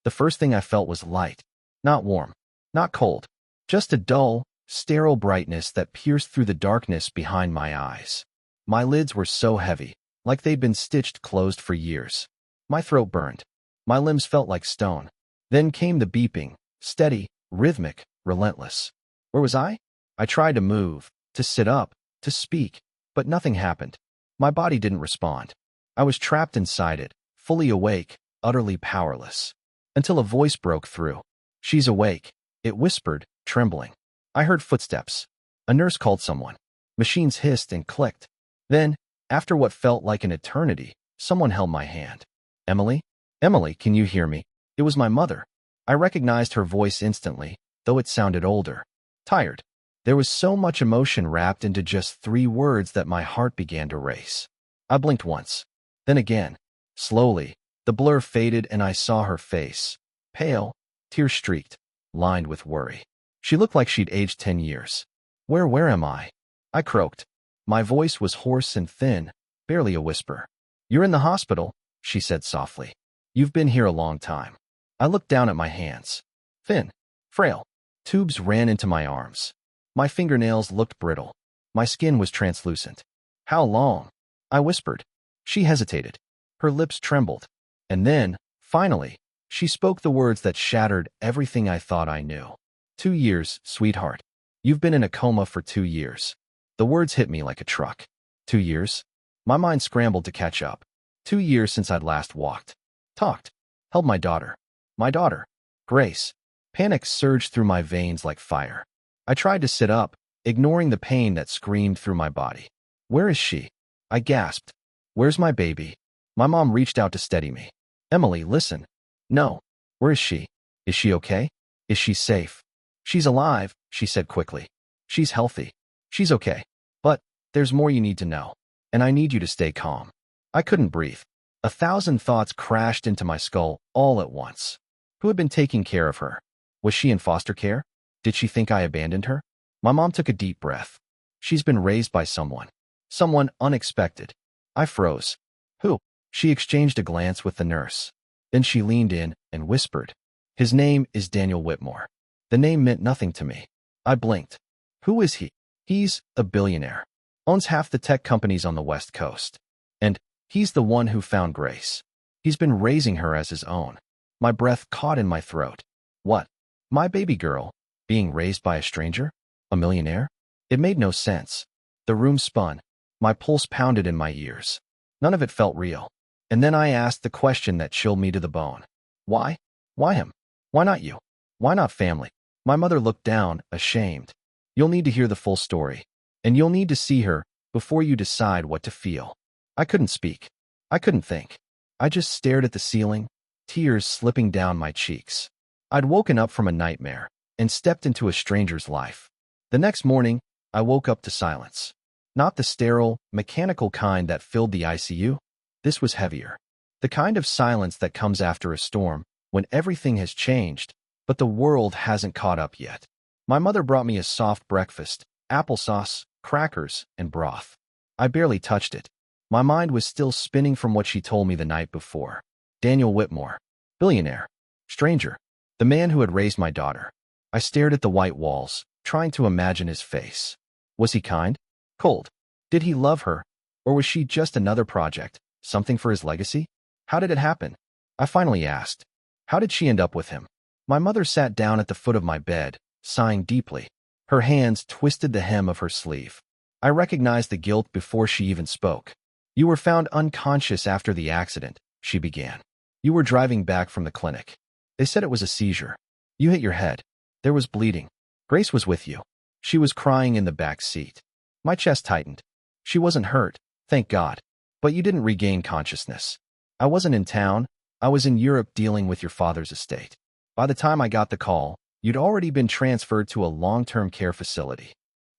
The first thing I felt was light. Not warm, not cold, just a dull, sterile brightness that pierced through the darkness behind my eyes. My lids were so heavy, like they'd been stitched closed for years. My throat burned. My limbs felt like stone. Then came the beeping, steady, rhythmic, relentless. Where was I? I tried to move, to sit up, to speak, but nothing happened. My body didn't respond. I was trapped inside it, fully awake, utterly powerless. Until a voice broke through. "She's awake," it whispered, trembling. I heard footsteps. A nurse called someone. Machines hissed and clicked. Then, after what felt like an eternity, someone held my hand. "Emily? Emily, can you hear me?" It was my mother. I recognized her voice instantly, though it sounded older. Tired. There was so much emotion wrapped into just 3 words that my heart began to race. I blinked once. Then again. Slowly, the blur faded and I saw her face. Pale, tear-streaked, lined with worry. She looked like she'd aged 10 years. Where am I?" I croaked. My voice was hoarse and thin, barely a whisper. "You're in the hospital," she said softly. "You've been here a long time." I looked down at my hands. Thin, frail. Tubes ran into my arms. My fingernails looked brittle. My skin was translucent. "How long?" I whispered. She hesitated. Her lips trembled. And then, finally, she spoke the words that shattered everything I thought I knew. "2 years, sweetheart. You've been in a coma for 2 years." The words hit me like a truck. 2 years? My mind scrambled to catch up. 2 years since I'd last walked, talked, held my daughter. My daughter. Grace. Panic surged through my veins like fire. I tried to sit up, ignoring the pain that screamed through my body. "Where is she?" I gasped. "Where's my baby?" My mom reached out to steady me. "Emily, listen." "No. Where is she? Is she okay? Is she safe?" "She's alive," she said quickly. "She's healthy. She's okay. But there's more you need to know. And I need you to stay calm." I couldn't breathe. 1,000 thoughts crashed into my skull all at once. Who had been taking care of her? Was she in foster care? Did she think I abandoned her? My mom took a deep breath. "She's been raised by someone. Someone unexpected." I froze. "Who?" She exchanged a glance with the nurse. Then she leaned in and whispered, "His name is Daniel Whitmore." The name meant nothing to me. I blinked. "Who is he?" "He's a billionaire. Owns half the tech companies on the West Coast. And he's the one who found Grace. He's been raising her as his own." My breath caught in my throat. What? My baby girl, being raised by a stranger? A millionaire? It made no sense. The room spun. My pulse pounded in my ears. None of it felt real. And then I asked the question that chilled me to the bone. Why? Why him? Why not you? Why not family? My mother looked down, ashamed. "You'll need to hear the full story. And you'll need to see her before you decide what to feel." I couldn't speak. I couldn't think. I just stared at the ceiling, tears slipping down my cheeks. I'd woken up from a nightmare and stepped into a stranger's life. The next morning, I woke up to silence. Not the sterile, mechanical kind that filled the ICU. This was heavier. The kind of silence that comes after a storm, when everything has changed, but the world hasn't caught up yet. My mother brought me a soft breakfast, applesauce, crackers, and broth. I barely touched it. My mind was still spinning from what she told me the night before. Daniel Whitmore. Billionaire. Stranger. The man who had raised my daughter. I stared at the white walls, trying to imagine his face. Was he kind? Cold? Did he love her? Or was she just another project, something for his legacy? How did it happen? I finally asked. How did she end up with him? My mother sat down at the foot of my bed, sighing deeply. Her hands twisted the hem of her sleeve. I recognized the guilt before she even spoke. "You were found unconscious after the accident," she began. "You were driving back from the clinic. They said it was a seizure. You hit your head. There was bleeding. Grace was with you. She was crying in the back seat." My chest tightened. She wasn't hurt, thank God. But you didn't regain consciousness. I wasn't in town. I was in Europe dealing with your father's estate. By the time I got the call, you'd already been transferred to a long-term care facility.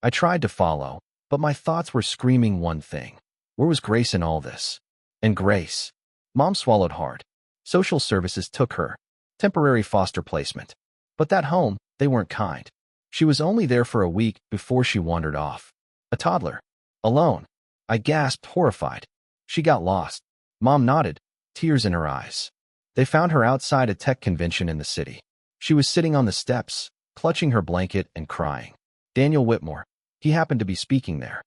I tried to follow, but my thoughts were screaming one thing. Where was Grace in all this? And Grace. Mom swallowed hard. Social services took her. Temporary foster placement. But that home, they weren't kind. She was only there for a week before she wandered off. A toddler. Alone. I gasped, horrified. She got lost. Mom nodded, tears in her eyes. They found her outside a tech convention in the city. She was sitting on the steps, clutching her blanket and crying. Daniel Whitmore. He happened to be speaking there.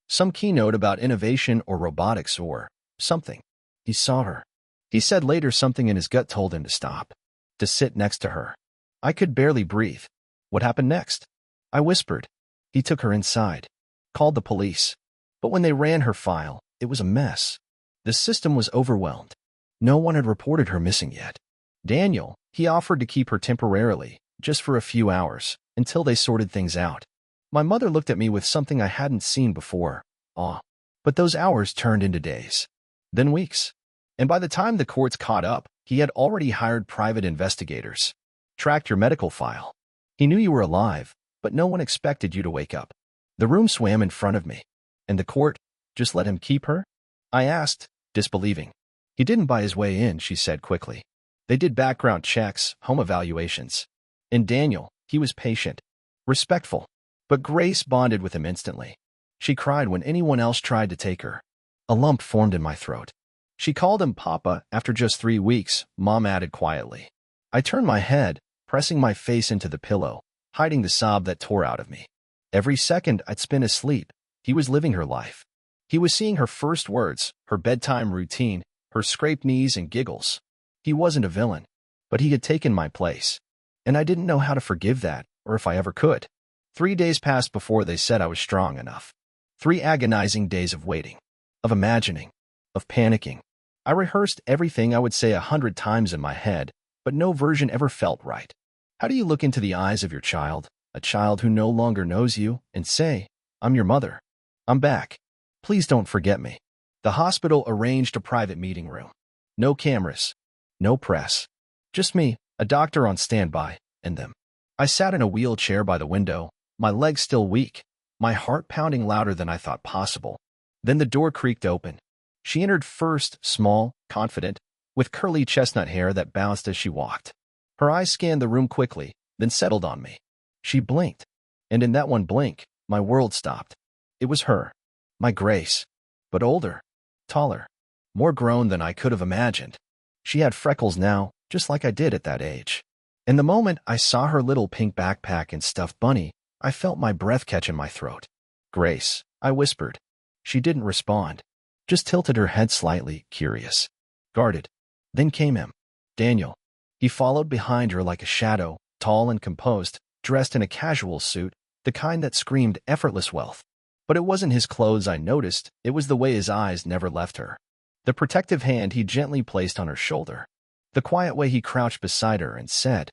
Some keynote about innovation or robotics or something. He saw her. He said later something in his gut told him to stop, to sit next to her. I could barely breathe. What happened next? I whispered. He took her inside, called the police. But when they ran her file, it was a mess. The system was overwhelmed. No one had reported her missing yet. Daniel, he offered to keep her temporarily, just for a few hours, until they sorted things out. My mother looked at me with something I hadn't seen before, awe. But those hours turned into days, then weeks. And by the time the courts caught up, he had already hired private investigators. Tracked your medical file. He knew you were alive, but no one expected you to wake up. The room swam in front of me. And the court just let him keep her? I asked, disbelieving. He didn't buy his way in, she said quickly. They did background checks, home evaluations. And Daniel, he was patient, respectful. But Grace bonded with him instantly. She cried when anyone else tried to take her. A lump formed in my throat. She called him Papa after just 3 weeks, Mom added quietly. I turned my head, pressing my face into the pillow, hiding the sob that tore out of me. Every second I'd spent asleep, he was living her life. He was seeing her first words, her bedtime routine, her scraped knees and giggles. He wasn't a villain, but he had taken my place. And I didn't know how to forgive that, or if I ever could. 3 days passed before they said I was strong enough. 3 agonizing days of waiting, of imagining, of panicking. I rehearsed everything I would say 100 times in my head, but no version ever felt right. How do you look into the eyes of your child, a child who no longer knows you, and say, I'm your mother. I'm back. Please don't forget me. The hospital arranged a private meeting room. No cameras. No press. Just me, a doctor on standby, and them. I sat in a wheelchair by the window, my legs still weak, my heart pounding louder than I thought possible. Then the door creaked open. She entered first, small, confident, with curly chestnut hair that bounced as she walked. Her eyes scanned the room quickly, then settled on me. She blinked, and in that one blink, my world stopped. It was her, my Grace, but older, taller, more grown than I could have imagined. She had freckles now, just like I did at that age. And the moment I saw her little pink backpack and stuffed bunny, I felt my breath catch in my throat. Grace, I whispered. She didn't respond, just tilted her head slightly, curious. Guarded. Then came him. Daniel. He followed behind her like a shadow, tall and composed, dressed in a casual suit, the kind that screamed effortless wealth. But it wasn't his clothes I noticed, it was the way his eyes never left her. The protective hand he gently placed on her shoulder. The quiet way he crouched beside her and said,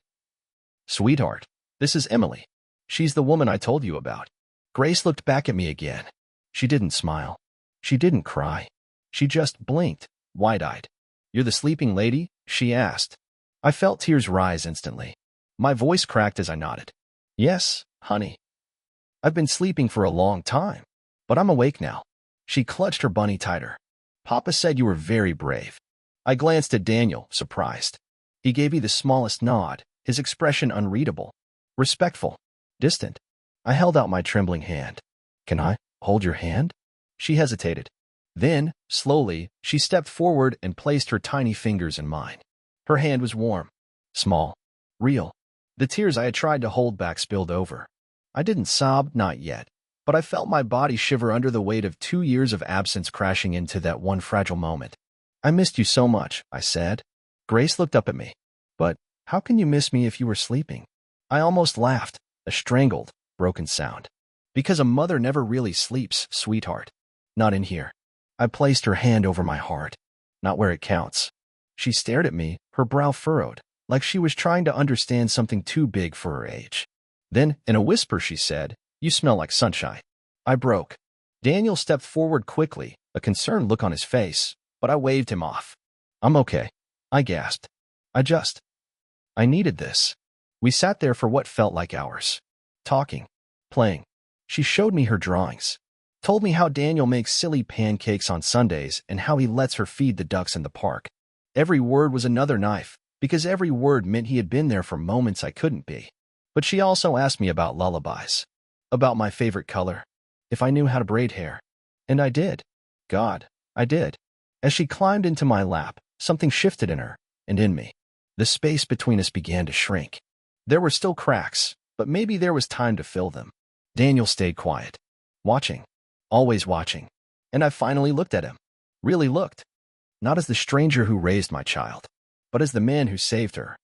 Sweetheart, this is Emily. She's the woman I told you about. Grace looked back at me again. She didn't smile. She didn't cry. She just blinked, wide-eyed. You're the sleeping lady? She asked. I felt tears rise instantly. My voice cracked as I nodded. Yes, honey. I've been sleeping for a long time, but I'm awake now. She clutched her bunny tighter. Papa said you were very brave. I glanced at Daniel, surprised. He gave me the smallest nod, his expression unreadable, respectful, distant. I held out my trembling hand. Can I hold your hand? She hesitated. Then, slowly, she stepped forward and placed her tiny fingers in mine. Her hand was warm, small, real. The tears I had tried to hold back spilled over. I didn't sob, not yet, but I felt my body shiver under the weight of 2 years of absence crashing into that one fragile moment. I missed you so much, I said. Grace looked up at me. But how can you miss me if you were sleeping? I almost laughed, a strangled, broken sound. Because a mother never really sleeps, sweetheart. Not in here. I placed her hand over my heart, not where it counts. She stared at me, her brow furrowed, like she was trying to understand something too big for her age. Then, in a whisper, she said, You smell like sunshine. I broke. Daniel stepped forward quickly, a concerned look on his face, but I waved him off. I'm okay. I gasped. I needed this. We sat there for what felt like hours. Talking. Playing. She showed me her drawings. Told me how Daniel makes silly pancakes on Sundays and how he lets her feed the ducks in the park. Every word was another knife, because every word meant he had been there for moments I couldn't be. But she also asked me about lullabies, about my favorite color, if I knew how to braid hair. And I did. God, I did. As she climbed into my lap, something shifted in her, and in me. The space between us began to shrink. There were still cracks, but maybe there was time to fill them. Daniel stayed quiet, watching, always watching, and I finally looked at him. Really looked. Not as the stranger who raised my child, but as the man who saved her.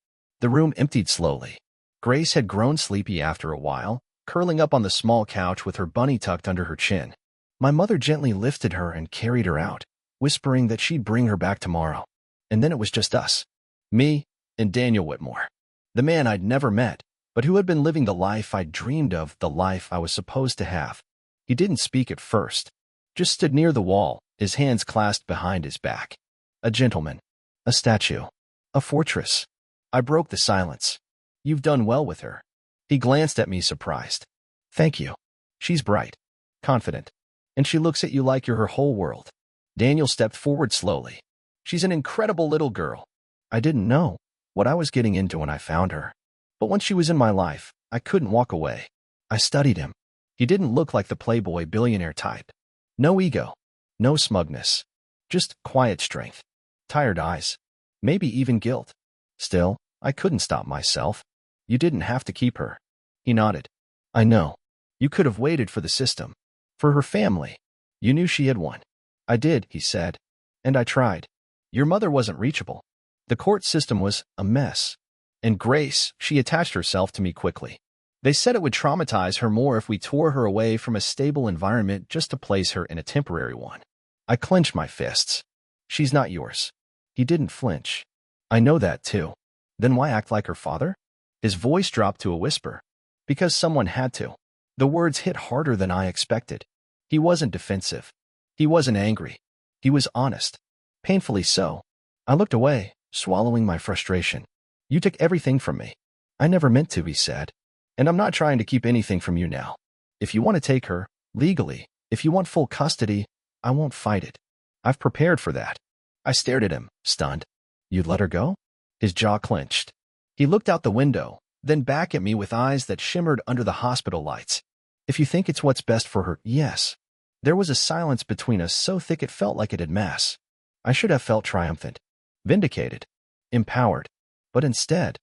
The room emptied slowly. Grace had grown sleepy after a while, curling up on the small couch with her bunny tucked under her chin. My mother gently lifted her and carried her out, whispering that she'd bring her back tomorrow. And then it was just us. Me and Daniel Whitmore. The man I'd never met, but who had been living the life I'd dreamed of, the life I was supposed to have. He didn't speak at first, just stood near the wall, his hands clasped behind his back. A gentleman. A statue. A fortress. I broke the silence. You've done well with her. He glanced at me surprised. Thank you. She's bright, confident, and she looks at you like you're her whole world. Daniel stepped forward slowly. She's an incredible little girl. I didn't know what I was getting into when I found her. But once she was in my life, I couldn't walk away. I studied him. He didn't look like the playboy billionaire type. No ego. No smugness. Just quiet strength. Tired eyes. Maybe even guilt. Still, I couldn't stop myself. You didn't have to keep her. He nodded. I know. You could have waited for the system. For her family. You knew she had one. I did, he said. And I tried. Your mother wasn't reachable. The court system was a mess. And Grace, she attached herself to me quickly. They said it would traumatize her more if we tore her away from a stable environment just to place her in a temporary one. I clenched my fists. She's not yours. He didn't flinch. I know that too. Then why act like her father? His voice dropped to a whisper. Because someone had to. The words hit harder than I expected. He wasn't defensive. He wasn't angry. He was honest. Painfully so. I looked away, swallowing my frustration. You took everything from me. I never meant to, he said. And I'm not trying to keep anything from you now. If you want to take her, legally, if you want full custody, I won't fight it. I've prepared for that. I stared at him, stunned. You'd let her go? His jaw clenched. He looked out the window, then back at me with eyes that shimmered under the hospital lights. If you think it's what's best for her, yes. There was a silence between us so thick it felt like it had mass. I should have felt triumphant, vindicated, empowered. But instead,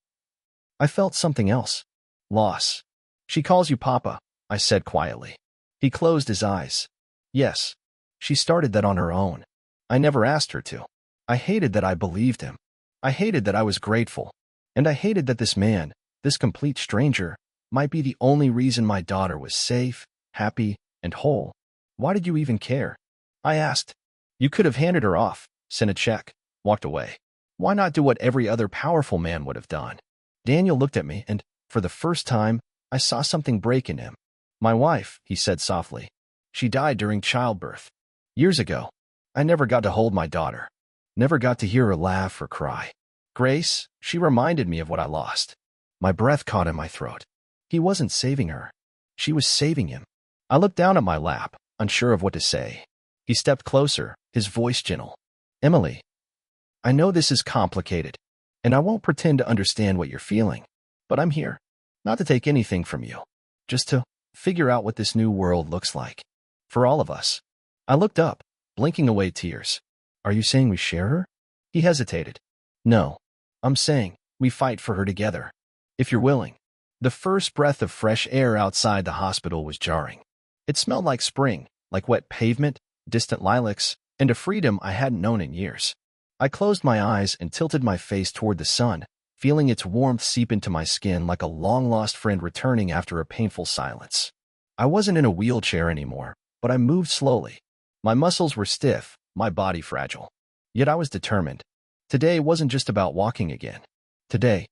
I felt something else. Loss. She calls you Papa, I said quietly. He closed his eyes. Yes. She started that on her own. I never asked her to. I hated that I believed him. I hated that I was grateful. And I hated that this man, this complete stranger, might be the only reason my daughter was safe, happy, and whole. Why did you even care? I asked. You could have handed her off, sent a check, walked away. Why not do what every other powerful man would have done? Daniel looked at me, and, for the first time, I saw something break in him. My wife, he said softly. She died during childbirth. Years ago. I never got to hold my daughter. Never got to hear her laugh or cry. Grace, she reminded me of what I lost. My breath caught in my throat. He wasn't saving her. She was saving him. I looked down at my lap, unsure of what to say. He stepped closer, his voice gentle. Emily, I know this is complicated, and I won't pretend to understand what you're feeling, but I'm here, not to take anything from you, just to figure out what this new world looks like. For all of us. I looked up, blinking away tears. Are you saying we share her? He hesitated. No. I'm saying we fight for her together. If you're willing. The first breath of fresh air outside the hospital was jarring. It smelled like spring, like wet pavement, distant lilacs, and a freedom I hadn't known in years. I closed my eyes and tilted my face toward the sun, feeling its warmth seep into my skin like a long-lost friend returning after a painful silence. I wasn't in a wheelchair anymore, but I moved slowly. My muscles were stiff, my body fragile. Yet I was determined. Today wasn't just about walking again. Today,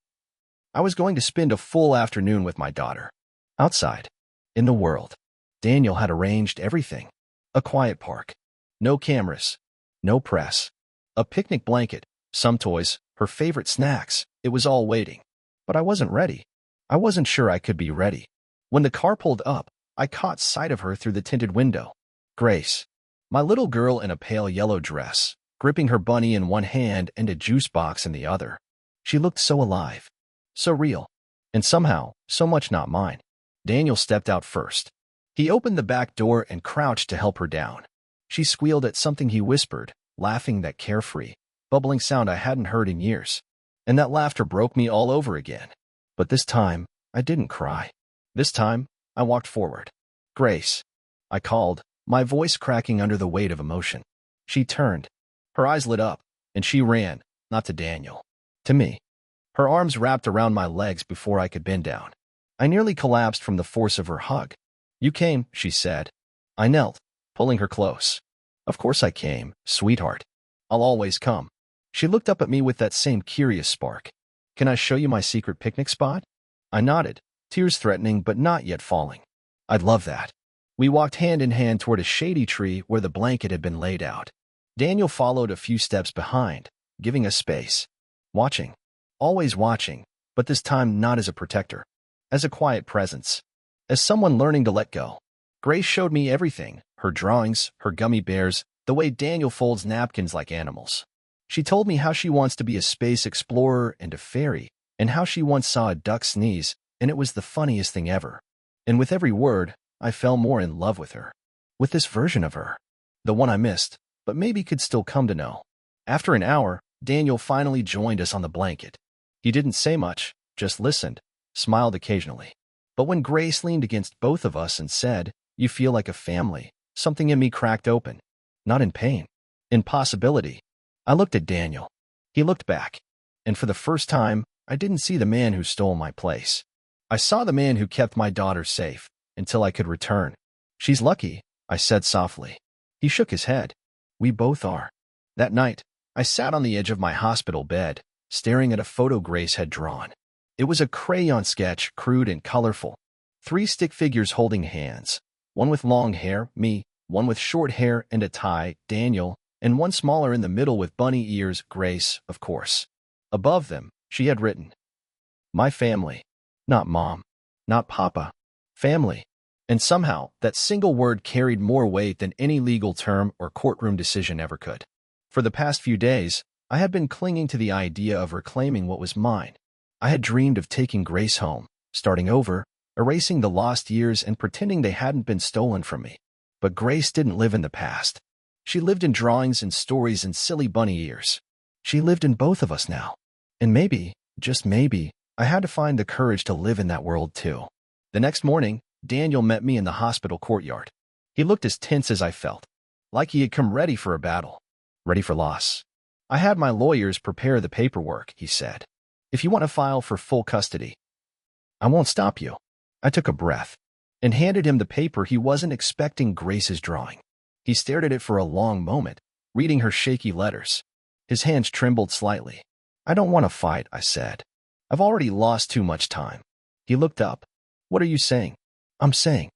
I was going to spend a full afternoon with my daughter. Outside. In the world. Daniel had arranged everything. A quiet park. No cameras. No press. A picnic blanket. Some toys. Her favorite snacks. It was all waiting. But I wasn't ready. I wasn't sure I could be ready. When the car pulled up, I caught sight of her through the tinted window. Grace. My little girl in a pale yellow dress, gripping her bunny in one hand and a juice box in the other. She looked so alive. So real. And somehow, so much not mine. Daniel stepped out first. He opened the back door and crouched to help her down. She squealed at something he whispered, laughing that carefree, bubbling sound I hadn't heard in years. And that laughter broke me all over again. But this time, I didn't cry. This time, I walked forward. "Grace," I called, my voice cracking under the weight of emotion. She turned. Her eyes lit up, and she ran, not to Daniel, to me. Her arms wrapped around my legs before I could bend down. I nearly collapsed from the force of her hug. "You came," she said. I knelt, pulling her close. "Of course I came, sweetheart. I'll always come." She looked up at me with that same curious spark. "Can I show you my secret picnic spot?" I nodded, tears threatening but not yet falling. "I'd love that." We walked hand in hand toward a shady tree where the blanket had been laid out. Daniel followed a few steps behind, giving us space. Watching. Always watching, but this time not as a protector. As a quiet presence. As someone learning to let go. Grace showed me everything, her drawings, her gummy bears, the way Daniel folds napkins like animals. She told me how she wants to be a space explorer and a fairy, and how she once saw a duck sneeze, and it was the funniest thing ever. And with every word, I fell more in love with her. With this version of her. The one I missed, but maybe could still come to know. After an hour, Daniel finally joined us on the blanket. He didn't say much, just listened, smiled occasionally. But when Grace leaned against both of us and said, "You feel like a family," something in me cracked open. Not in pain. In possibility. I looked at Daniel. He looked back. And for the first time, I didn't see the man who stole my place. I saw the man who kept my daughter safe, until I could return. "She's lucky," I said softly. He shook his head. "We both are." That night, I sat on the edge of my hospital bed, staring at a photo Grace had drawn. It was a crayon sketch, crude and colorful. 3 stick figures holding hands. One with long hair, me, one with short hair and a tie, Daniel, and one smaller in the middle with bunny ears, Grace, of course. Above them, she had written, "My family. Not mom. Not papa. Family." And somehow, that single word carried more weight than any legal term or courtroom decision ever could. For the past few days, I had been clinging to the idea of reclaiming what was mine. I had dreamed of taking Grace home, starting over, erasing the lost years and pretending they hadn't been stolen from me. But Grace didn't live in the past. She lived in drawings and stories and silly bunny ears. She lived in both of us now. And maybe, just maybe, I had to find the courage to live in that world too. The next morning, Daniel met me in the hospital courtyard. He looked as tense as I felt, like he had come ready for a battle, ready for loss. "I had my lawyers prepare the paperwork," he said. "If you want to file for full custody, I won't stop you." I took a breath and handed him the paper. He wasn't expecting Grace's drawing. He stared at it for a long moment, reading her shaky letters. His hands trembled slightly. "I don't want to fight," I said. "I've already lost too much time." He looked up. "What are you saying?" "I'm saying,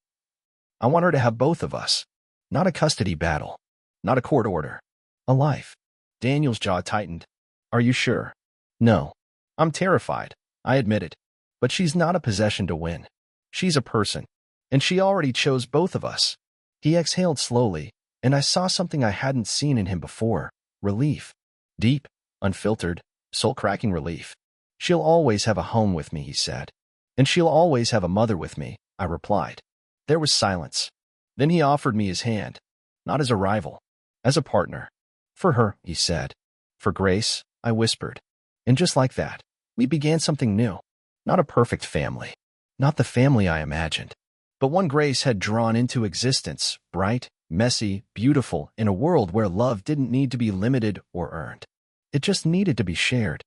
I want her to have both of us. Not a custody battle. Not a court order. A life." Daniel's jaw tightened. "Are you sure?" "No. I'm terrified," I admitted. "But she's not a possession to win. She's a person. And she already chose both of us." He exhaled slowly, and I saw something I hadn't seen in him before. Relief. Deep, unfiltered, soul-cracking relief. "She'll always have a home with me," he said. "And she'll always have a mother with me," I replied. There was silence. Then he offered me his hand. Not as a rival. As a partner. "For her," he said. "For Grace," I whispered. And just like that, we began something new. Not a perfect family. Not the family I imagined. But one Grace had drawn into existence, bright, messy, beautiful, in a world where love didn't need to be limited or earned. It just needed to be shared.